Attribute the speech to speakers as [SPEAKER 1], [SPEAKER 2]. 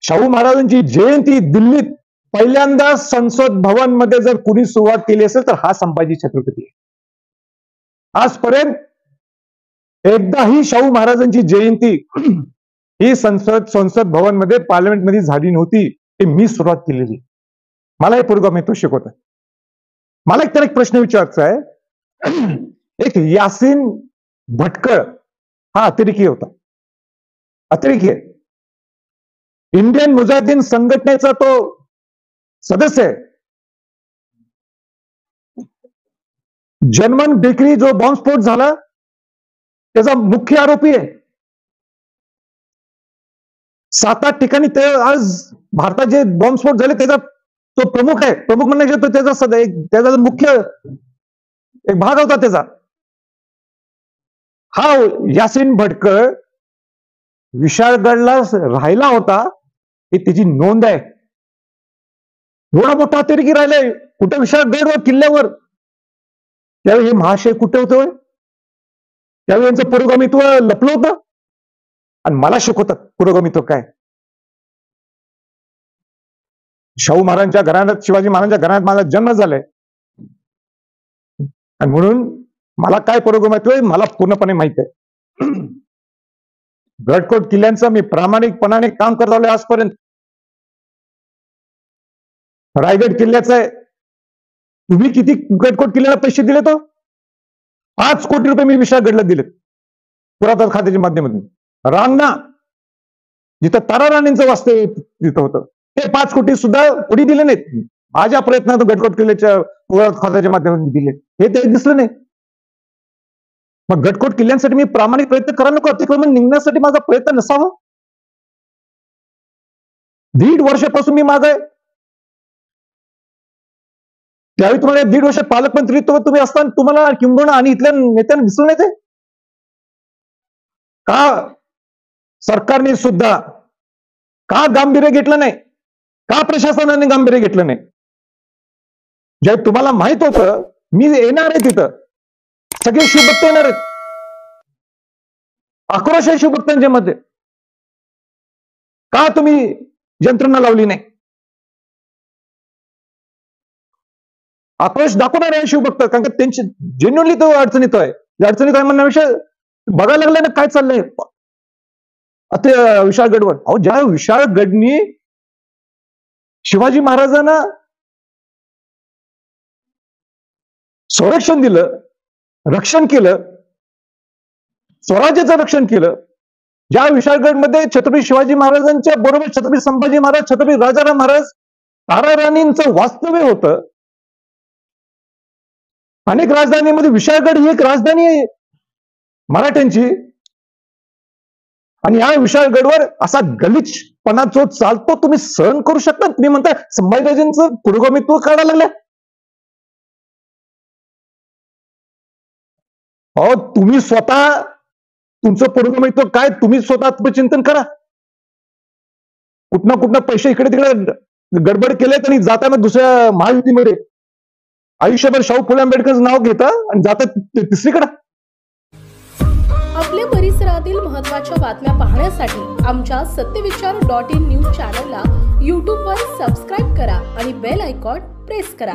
[SPEAKER 1] शाहू महाराजांची जयंती दिल्लीत पहिल्यांदा संसद भवन मध्ये जर कुणी सुरुवात केली असेल तर हा संभाजी छत्रपती आहे. आजपर्यंत एकदाही शाहू महाराजांची जयंती ही संसद भवन मध्ये पार्लमेंट मध्ये झाली नव्हती. ते मी सुरुवात केलेली. मला हे प्रोग्राम येतो शिकवत. मला एक प्रश्न विचारायचा आहे. एक यासीन भटकळ हा अतिरेकी होता. अतिरेकी आहे. इंडियन मुजाहिदीन संघटनेचा तो सदस्य आहे. जर्मन बेकरी जो बॉम्बस्फोट झाला त्याचा मुख्य आरोपी आहे. 7-8 ठिकाणी ते आज भारतात जे बॉम्बस्फोट झाले त्याचा तो प्रमुख आहे. प्रमुख म्हणजे तो त्याचा मुख्य एक भाग होता त्याचा. हा यासीन भटकळ विशाळगडला राहिला होता ही त्याची नोंद आहे. एवढा मोठा अतिरेकी राहिलाय कुठे विशाळगडवर किल्ल्यावर. त्यावेळी हे महाशय कुठे होते? त्यावेळी यांचं पुरोगामित्व लपलं होतं आणि मला शिकवतात पुरोगामित्व काय. शाहू महाराजांच्या घराण्यात शिवाजी महाराजांच्या घराण्यात माझा जन्म झालाय आणि म्हणून मला काय पुरोगामित्व आहे मला पूर्णपणे माहित आहे. गडकोट किल्ल्यांचं मी प्रामाणिकपणाने काम करत आलोय आजपर्यंत. रायगड किल्ल्याचं आहे. तुम्ही किती गडकोट किल्ल्याला पैसे दिले? तो 5 कोटी रुपये मी विशाळगडला दिलेत पुरातत्व खात्याच्या माध्यमातून. रांगणा जिथं तारा राणींचं वास्तव्य तिथं होतं ते 5 कोटी सुद्धा कोणी दिले नाहीत. माझ्या प्रयत्नात गडकोट किल्ल्याच्या पुरातत्व खात्याच्या माध्यमातून दिले हे ते दिसलं नाही. मग गडकोट किल्ल्यांसाठी मी प्रामाणिक प्रयत्न करायला नको? अतिक्रमण निघण्यासाठी माझा प्रयत्न नसावा? 1.5 वर्षापासून मी मागे त्यावेळी तुम्हाला 1.5 वर्ष पालकमंत्रीत्व तुम्ही असताना तुम्हाला किंबहुना आणि इथल्या नेत्यांना दिसून येते का सरकारने सुद्धा का गांभीर्य घेतलं नाही? का प्रशासनाने गांभीर्य घेतलं नाही? जे तुम्हाला माहित होतं मी येणार आहे तिथं सगळे शिवभक्त येणार आहेत. आक्रोश आहे शिवभक्तांच्या मध्ये. का तुम्ही यंत्रणा लावली नाही? आक्रोश दाखवणार आहे शिवभक्त कारण की त्यांची जेन्युअनली तो अडचणीत आहे. अडचणीत आहे म्हणण्याविषयी बघायला लागलं ना काय चाललंय विशाळगडवर. अहो ज्या विशाळगडनी शिवाजी महाराजांना संरक्षण दिलं, रक्षण केलं, स्वराज्याचं रक्षण केलं, ज्या विशाळगडमध्ये छत्रपती शिवाजी महाराजांच्या बरोबर छत्रपती संभाजी महाराज, छत्रपती राजाराम महाराज, तारा राणींचं वास्तव्य होतं. अनेक राजधानीमध्ये विशाळगड ही एक राजधानी आहे मराठ्यांची. आणि या विशाळगडवर असा गलिच्छपणा जो चालतो तुम्ही सहन करू शकता? तुम्ही म्हणता संभाजीराजांचं पुरोगामित्व काढायला लागलं. अहो तुम्ही स्वतः तुमचं पुरोगामित्व काय तुम्ही स्वतः आत्मचिंतन करा. कुठनं पैसे इकडे तिकडे गडबड केलेत आणि जाताना दुसऱ्या महायुतीमध्ये आयुष्यभर शाहू फुले आंबेडकरचं नाव घेता आणि जातात तिसरीकडे.
[SPEAKER 2] आपल्या परिसरातील महत्त्वाच्या बातम्या पाहण्यासाठी आमच्या सत्यविचार.in न्यूज चॅनलला YouTube वर सबस्क्राईब करा आणि बेल आयकॉन प्रेस करा.